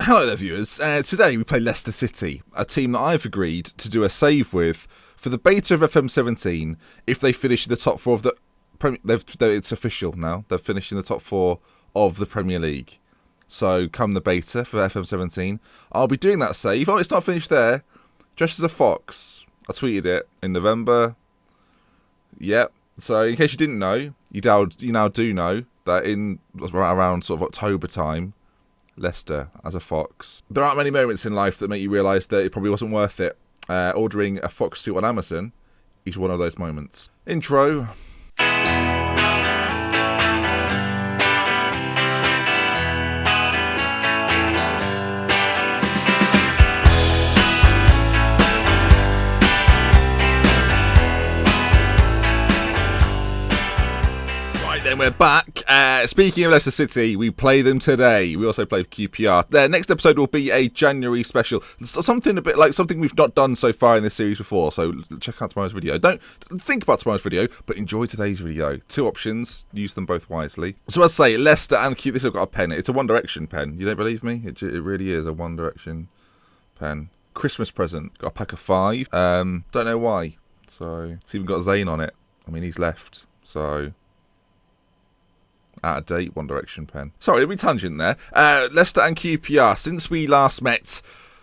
Hello there, viewers. Today we play Leicester City, a team that I've agreed to do a save with for the beta of FM17 if they finish in the top four of the... It's official now. They're finishing the top four of the Premier League. So come the beta for FM17, I'll be doing that save. Oh, it's not finished there. Dressed as a fox. I tweeted it in November. Yep. So in case you didn't know, you now do know that in around sort of October time, Leicester as a fox. There aren't many moments in life that make you realise that it probably wasn't worth it. Ordering a fox suit on Amazon is one of those moments. Intro. Then we're back. Speaking of Leicester City, we play them today. We also play QPR. Their next episode will be a January special. Something a bit like something we've not done so far in this series before. So check out tomorrow's video. Don't think about tomorrow's video, but enjoy today's video. Two options. Use them both wisely. So as I say, Leicester and QPR. This has got a pen. It's a One Direction pen. You don't believe me? It really is a One Direction pen. Christmas present. Got a pack of 5. Don't know why. So it's even got Zayn on it. I mean, he's left. So... out of date One Direction pen. Sorry, a bit tangent there. Leicester and QPR. Since we last met,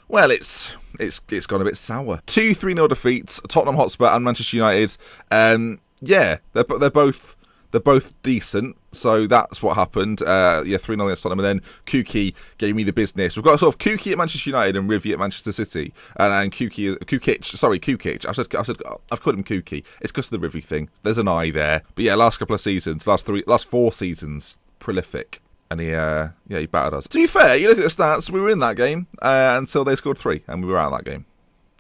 well, it's gone a bit sour. 2 3-0 defeats. Tottenham Hotspur and Manchester United. Yeah, they're both decent. So that's what happened. 3-0 against Tottenham, and then Kuki gave me the business. We've got sort of Kuki at Manchester United and Rivy at Manchester City, and Kukic. I've called him Kuki. It's because of the Rivy thing. There's an I there. But yeah, last couple of seasons, last 4 seasons, prolific. And he battered us. To be fair, you look at the stats, we were in that game until they scored 3, and we were out of that game.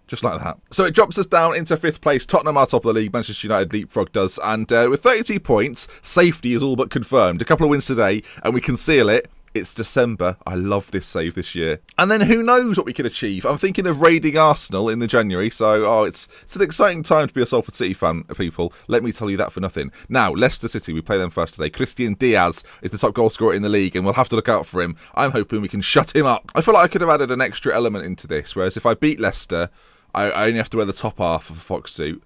Just like that. So it drops us down into 5th place. Tottenham are top of the league. Manchester United leapfrogged us. And with 32 points, safety is all but confirmed. A couple of wins today, and we can seal it. It's December. I love this save this year. And then who knows what we could achieve. I'm thinking of raiding Arsenal in the January. So, it's an exciting time to be a Salford City fan, people. Let me tell you that for nothing. Now, Leicester City, we play them first today. Christian Diaz is the top goal scorer in the league, and we'll have to look out for him. I'm hoping we can shut him up. I feel like I could have added an extra element into this, whereas if I beat Leicester, I only have to wear the top half of a fox suit.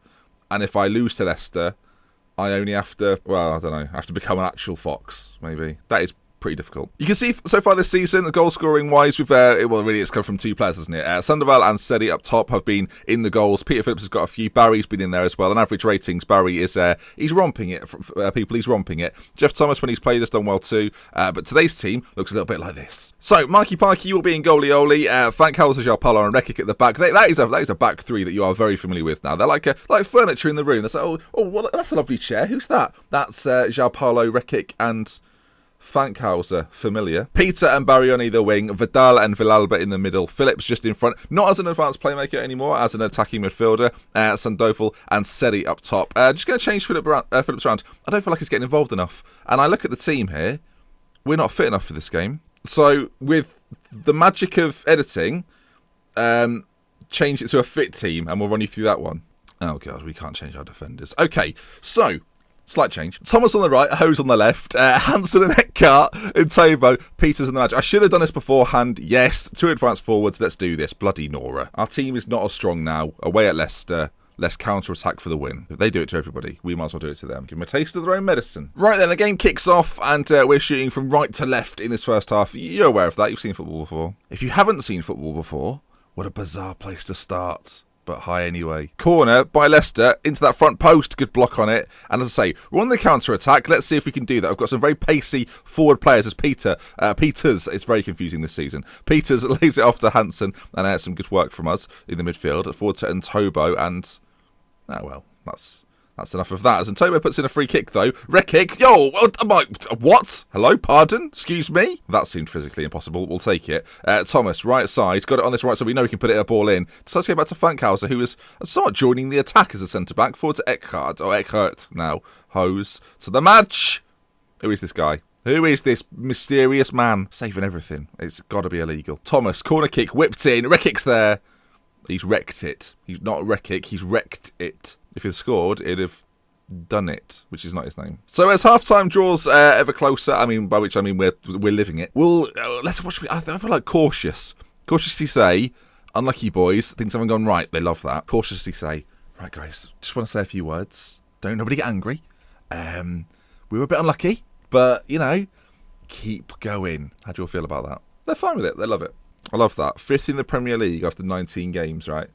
And if I lose to Leicester, I only have to, I have to become an actual fox, maybe. That is pretty difficult. You can see so far this season, goal scoring wise, it's come from 2 players, hasn't it? Sandoval and Sedi up top have been in the goals. Peter Phillips has got a few. Barry's been in there as well. On average ratings, Barry is he's romping it. He's romping it. Jeff Thomas, when he's played, has done well too. But today's team looks a little bit like this. So Marky Parky will be in goalie. Frank Howells, João Paulo, and Rekic at the back. That is a back 3 that you are very familiar with now. They're like furniture in the room. They're like, well, that's a lovely chair. Who's that? That's João Paulo, Rekic, and Fankhauser, familiar. Peter and Barry on either wing, Vidal and Villalba in the middle, Phillips just in front, not as an advanced playmaker anymore, as an attacking midfielder, Sandoval and Sedi up top. Just going to change Phillips around. I don't feel like he's getting involved enough. And I look at the team here, we're not fit enough for this game. So with the magic of editing, change it to a fit team, and we'll run you through that one. Oh God, we can't change our defenders. Okay, so... slight change. Thomas on the right, Hose on the left, Hansen and Eckhart and Tobo, Peters in the match. I should have done this beforehand. Yes, 2 advanced forwards. Let's do this. Bloody Nora. Our team is not as strong now. Away at Leicester. Let's counter-attack for the win. If they do it to everybody, we might as well do it to them. Give them a taste of their own medicine. Right then, the game kicks off, and we're shooting from right to left in this first half. You're aware of that. You've seen football before. If you haven't seen football before, what a bizarre place to start. But high anyway. Corner by Leicester into that front post. Good block on it. And as I say, we're on the counter-attack. Let's see if we can do that. I've got some very pacey forward players as Peters. It's very confusing this season. Peters lays it off to Hansen, and some good work from us in the midfield. Forward to Ntobo, and that's enough of that. As Ntobo puts in a free kick, though. Rekic. What? Hello? Pardon? Excuse me? That seemed physically impossible. We'll take it. Thomas, right side. Got it on this right side. We know we can put a ball in. Decides to go back to Fankhauser, who is somewhat joining the attack as a centre-back. Forward to Eckhart now. Hose. To the match. Who is this guy? Who is this mysterious man? Saving everything. It's got to be illegal. Thomas, corner kick, whipped in. Rekic's there. He's wrecked it. He's not Rekic. He's wrecked it. If he'd scored, it'd have Done it, which is not his name. So as half-time draws ever closer, I mean, by which I mean we're living it. We'll let's watch. I feel like cautiously say, unlucky boys, things haven't gone right. They love that. Cautiously say, right guys, just want to say a few words. Don't nobody get angry. We were a bit unlucky, but you know, keep going. How do you all feel about that? They're fine with it. They love it. I love that. 5th in the Premier League after 19 games, right?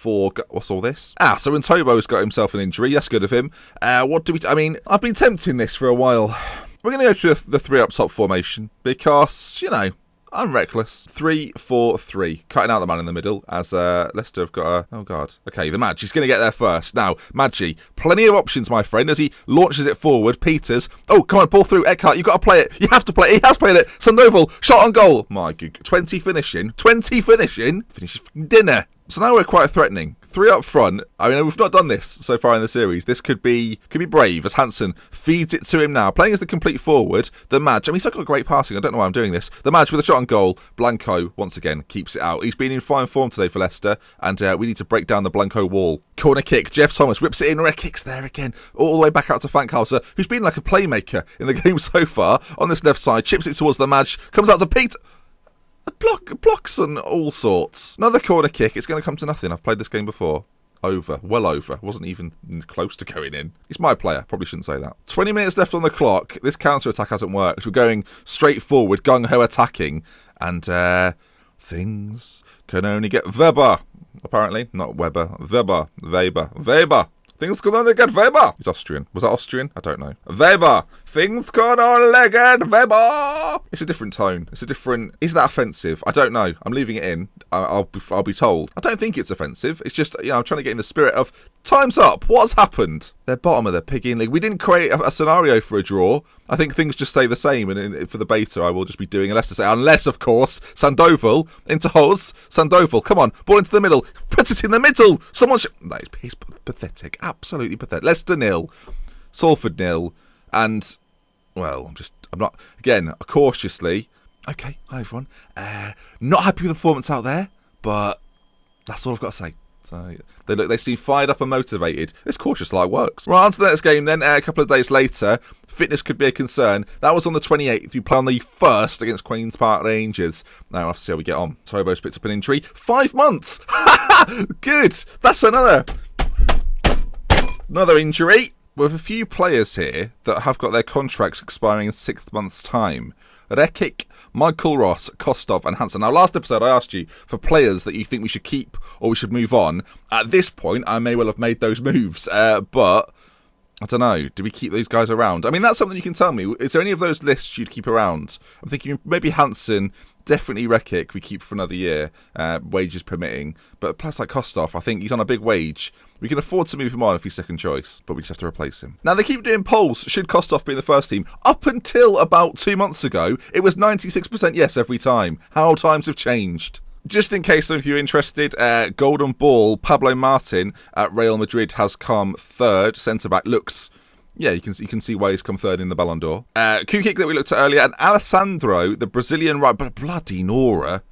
What's all this? So Ntobo's got himself an injury. That's good of him. I mean, I've been tempting this for a while. We're going to go to the 3 up top formation because, you know, I'm reckless. 3-4-3. Cutting out the man in the middle as Leicester have got a... Oh, God. Okay, the Madge. He's going to get there first. Now, Madgy, plenty of options, my friend, as he launches it forward. Peters. Oh, come on, ball through. Eckhart, you've got to play it. You have to play it. He has played it. Sandoval, shot on goal. My good. 20 finishing. Finishes dinner. So now we're quite threatening. 3 up front. I mean, we've not done this so far in the series. This could be brave as Hansen feeds it to him now. Playing as the complete forward. The Madge. I mean, he's not got great passing. I don't know why I'm doing this. The Madge with a shot on goal. Blanco, once again, keeps it out. He's been in fine form today for Leicester. And we need to break down the Blanco wall. Corner kick. Jeff Thomas whips it in. Red kicks there again. All the way back out to Fankhauser, who's been like a playmaker in the game so far. On this left side. Chips it towards the Madge. Comes out to Pete. Blocks and all sorts. Another corner kick. It's going to come to nothing. I've played this game before. Well over. Wasn't even close to going in. He's my player. Probably shouldn't say that. 20 minutes left on the clock. This counter-attack hasn't worked. We're going straight forward, gung-ho attacking. And things can only get Weber. Apparently. Not Weber. Weber. Things can only get Weber. He's Austrian. Was that Austrian? I don't know. Weber. Things can only get Weber. It's a different tone. Is that offensive? I don't know. I'm leaving it in. I'll be told. I don't think it's offensive. It's just, you know, I'm trying to get in the spirit of time's up. What's happened? They're bottom of the pig-in league. We didn't create a scenario for a draw. I think things just stay the same. And for the beta, I will just be doing a Leicester say. Unless, of course, Sandoval into Hoz. Sandoval, come on. Ball into the middle. Put it in the middle. He's pathetic. Absolutely pathetic. Leicester 0. Salford 0. And, well, I'm not, again, cautiously. Okay, hi everyone. Not happy with the performance out there, but that's all I've got to say. So they seem fired up and motivated. This cautious lie works. Right, on to the next game then. A couple of days later, fitness could be a concern. That was on the 28th. We play on the 1st against Queen's Park Rangers. Now we'll have to see how we get on. Tobo's picked up an injury. 5 months. Good. That's another injury. With a few players here that have got their contracts expiring in 6 months' time. Rekic, Michael Ross, Kostov and Hansen. Now, last episode I asked you for players that you think we should keep or we should move on. At this point, I may well have made those moves, but I don't know. Do we keep these guys around? I mean, that's something you can tell me. Is there any of those lists you'd keep around? I'm thinking maybe Hansen, definitely Rekic we keep for another year, wages permitting. But plus, like Kostov, I think he's on a big wage. We can afford to move him on if he's second choice, but we just have to replace him. Now, they keep doing polls. Should Kostov be in the first team? Up until about 2 months ago, it was 96% yes every time. How times have changed. Just in case some of you are interested, Golden Ball, Pablo Martin at Real Madrid has come third. Centre-back looks... Yeah, you can see why he's come third in the Ballon d'Or. Kukic that we looked at earlier, and Alessandro, the Brazilian right, but bloody Nora,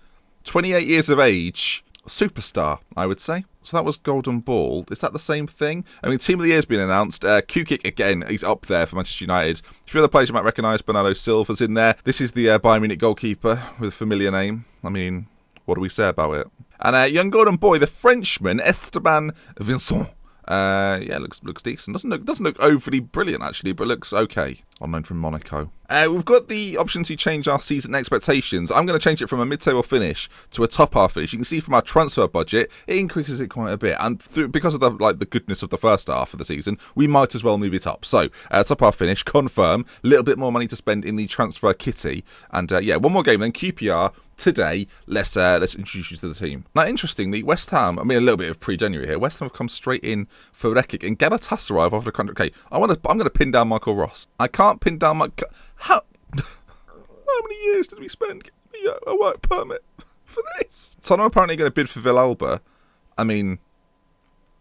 28 years of age, superstar, I would say. So that was Golden Ball. Is that the same thing? I mean, Team of the Year's been announced. Kukic, again, he's up there for Manchester United. A few other players you might recognise. Bernardo Silva's in there. This is the Bayern Munich goalkeeper with a familiar name. I mean, what do we say about it? And young golden boy, the Frenchman, Esteban Vincent. Looks decent. Doesn't look overly brilliant actually, but looks okay. Unknown from Monaco. We've got the option to change our season expectations. I'm going to change it from a mid-table finish to a top-half finish. You can see from our transfer budget, it increases it quite a bit, and because of the goodness of the first half of the season, we might as well move it up. So top-half finish, confirm, a little bit more money to spend in the transfer kitty, and one more game then. QPR. Today, let's introduce you to the team. Now, interestingly, West Ham, I mean, a little bit of pre-January here, West Ham have come straight in for Rekic, and Galatasaray have offered a contract. Okay, I'm going to pin down Michael Ross. I can't pin down how many years did we spend getting me a work permit for this? Tottenham apparently going to bid for Villalba. I mean,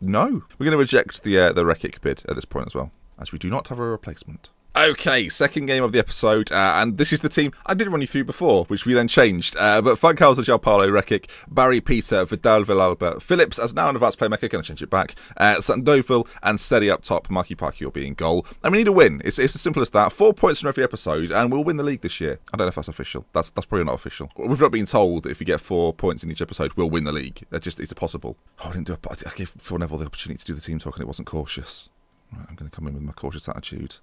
no. We're going to reject the Rekic bid at this point as well, as we do not have a replacement. Okay, second game of the episode, and this is the team I did run you through before, which we then changed. But Funkhauser, João Paulo, Rekic, Barry, Peter, Vidal, Villalba, Phillips as now an advanced playmaker, going to change it back, Sandoval, and Steady up top, Marky Parky will be in goal. And we need a win. It's as simple as that. 4 points from every episode, and we'll win the league this year. I don't know if that's official. That's probably not official. We've not been told that if we get 4 points in each episode, we'll win the league. It's possible. Oh, I gave Phil Neville the opportunity to do the team talk, and it wasn't cautious. Right, I'm going to come in with my cautious attitude.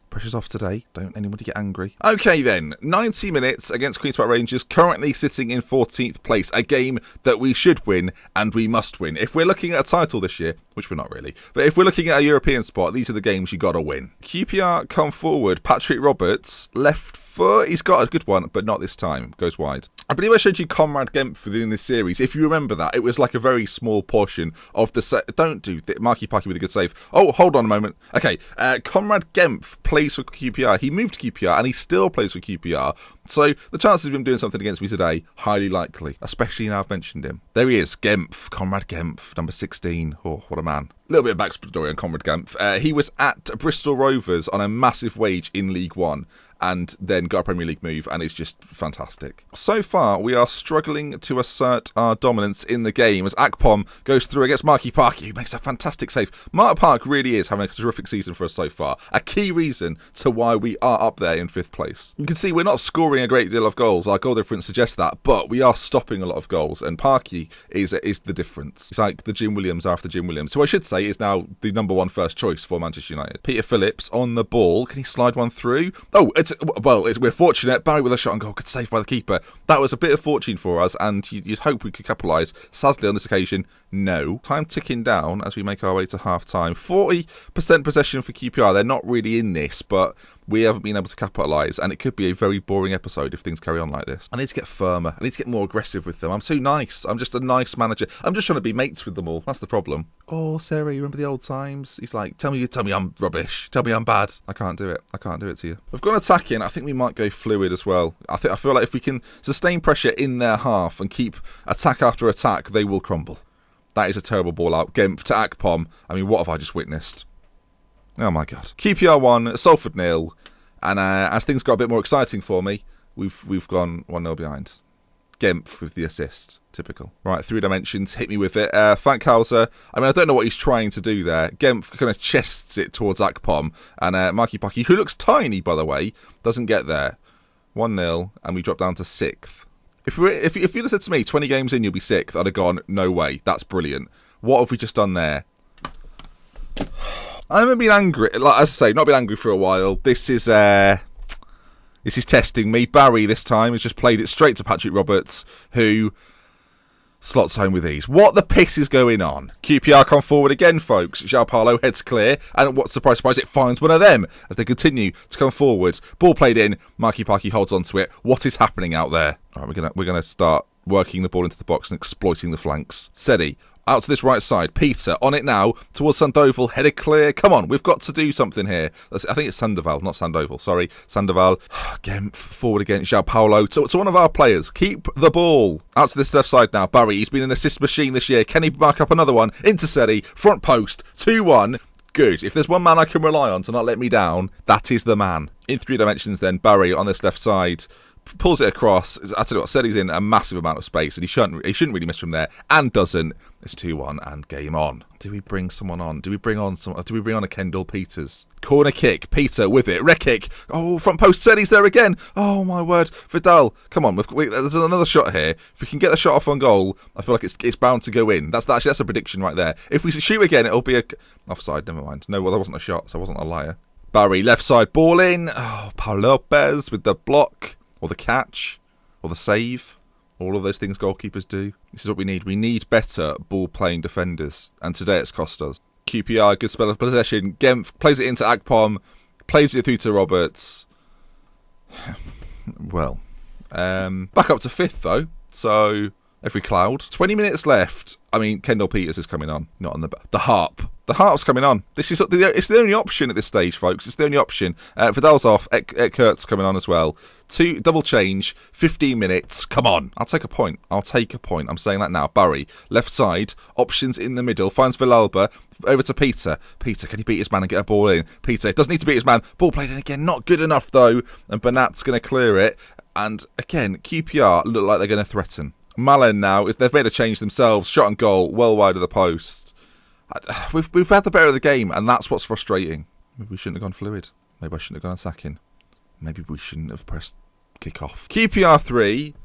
Pressure's off today. Don't anybody get angry. Okay then, 90 minutes against Queen's Park Rangers, currently sitting in 14th place. A game that we should win and we must win. If we're looking at a title this year, which we're not really, but if we're looking at a European spot, these are the games you got to win. QPR come forward. Patrick Roberts, left foot. He's got a good one, but not this time. Goes wide. I believe I showed you Conrad Gemf within this series. If you remember that, it was like a very small portion of the... Don't do Marky Parky with a good save. Oh, hold on a moment. Okay, Conrad Gemf plays for QPR. He moved to QPR and he still plays for QPR. So the chances of him doing something against me today, highly likely, especially now I've mentioned him. There he is, Gemf, Conrad Gemf, number 16. Oh, what a man. A little bit of backstory on Conrad Gemf. He was at Bristol Rovers on a massive wage in League One and then got a Premier League move, and it's just fantastic. So far, we are struggling to assert our dominance in the game as Akpom goes through against Marky Parky, who makes a fantastic save. Mark Park really is having a terrific season for us so far. A key reason to why we are up there in 5th place. You can see we're not scoring a great deal of goals. Our goal difference suggests that, but we are stopping a lot of goals, and Parky is the difference. It's like the Jim Williams after Jim Williams, who I should say is now the number 1 first choice for Manchester United. Peter Phillips on the ball. Can he slide one through? Oh, we're fortunate. Barry with a shot on goal, good save by the keeper. That was a bit of fortune for us, and you'd hope we could capitalise. Sadly, on this occasion, no. Time ticking down as we make our way to half-time. 40% possession for QPR. They're not really in this, but we haven't been able to capitalise, and it could be a very boring episode if things carry on like this. I need to get firmer. I need to get more aggressive with them. I'm too nice. I'm just a nice manager. I'm just trying to be mates with them all. That's the problem. Oh, Sarah, you remember the old times? He's like, tell me I'm rubbish. Tell me I'm bad. I can't do it. I can't do it to you. We've gone attacking. I think we might go fluid as well. I feel like if we can sustain pressure in their half and keep attack after attack, they will crumble. That is a terrible ball out. Gemf to Akpom. I mean, what have I just witnessed? Oh my god. QPR 1, Salford 0. And as things got a bit more exciting for me, we've gone 1-0 behind. Gemf with the assist. Typical. Right, 3 dimensions. Hit me with it. Funkhauser. I mean, I don't know what he's trying to do there. Gemf kind of chests it towards Akpom. And Marky Parky, who looks tiny, by the way, doesn't get there. 1-0, and we drop down to 6th. If you'd have said to me, 20 games in, you'll be 6th, I'd have gone, no way, that's brilliant. What have we just done there? I haven't been angry, like as I say, not been angry for a while. This is testing me. Barry this time has just played it straight to Patrick Roberts, who slots home with ease. What the piss is going on? QPR come forward again, folks. João Paulo heads clear, and what surprise, it finds one of them as they continue to come forwards. Ball played in. Marky Parky holds onto it. What is happening out there? All right, we're gonna start working the ball into the box and exploiting the flanks. Sedi. Out to this right side. Peter on it now towards Sandoval. Headed clear. Come on, we've got to do something here. I think it's Sandoval, not Sandoval. Sorry, Sandoval. Again, forward against João Paulo. To one of our players. Keep the ball. Out to this left side now. Barry, he's been an assist machine this year. Can he mark up another one? Into Sedi. Front post. 2-1. Good. If there's one man I can rely on to not let me down, that is the man. In 3 dimensions then, Barry on this left side. Pulls it across. I tell you what, Sedi's in a massive amount of space, and he shouldn't really miss from there, and doesn't. It's 2-1 and game on. Do we bring someone on? Do we bring on a Kendall Peters? Corner kick. Peter with it. Rekic. Oh, front post. Sedi's there again. Oh my word. Vidal. Come on. There's another shot here. If we can get the shot off on goal, I feel like it's bound to go in. That's a prediction right there. If we shoot again, it'll be a offside. Never mind. No, well, that wasn't a shot, so I wasn't a liar. Barry left side ball in. Oh, Paul Lopez with the block. Or the catch, or the save, all of those things goalkeepers do. This is what we need. We need better ball-playing defenders, and today it's cost us. QPR, good spell of possession. Gemf plays it into Akpom, plays it through to Roberts. Well, back up to 5th though, so Every cloud. 20 minutes left. I mean, Kendall Peters is coming on. Not on the harp. The harp's coming on. It's the only option at this stage, folks. It's the only option. Vidal's off. Kurt's coming on as well. Double change. 15 minutes. Come on. I'll take a point. I'm saying that now. Barry. Left side. Options in the middle. Finds Villalba. Over to Peter. Peter, can he beat his man and get a ball in? Peter doesn't need to beat his man. Ball played in again. Not good enough, though. And Bernat's going to clear it. And again, QPR look like they're going to threaten. Malen now, they've made a change themselves. Shot and goal, well wide of the post. We've had the better of the game, and that's what's frustrating. Maybe we shouldn't have gone fluid. Maybe I shouldn't have gone attacking. Maybe we shouldn't have pressed kick off. QPR 3.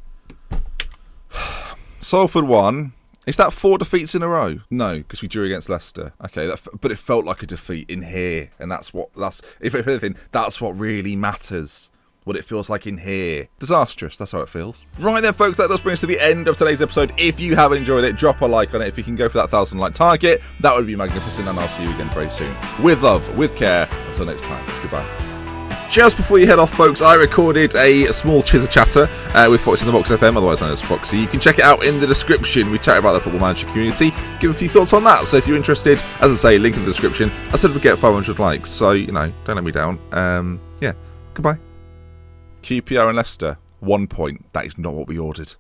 Salford 1. Is that 4 defeats in a row? No, because we drew against Leicester. Okay, but it felt like a defeat in here, and if anything, that's what really matters. What it feels like in here. Disastrous, that's how it feels. Right then, folks, that does bring us to the end of today's episode. If you have enjoyed it, drop a like on it. If you can go for that 1,000 like target, that would be magnificent, and I'll see you again very soon. With love, with care. Until next time, goodbye. Just before you head off, folks, I recorded a small chitter-chatter with Foxy in the Box FM, otherwise known as Foxy. You can check it out in the description. We chat about the Football Manager community, give a few thoughts on that. So if you're interested, as I say, link in the description. I said we'd get 500 likes, so, don't let me down. Yeah, goodbye. QPR and Leicester, 1 point. That is not what we ordered.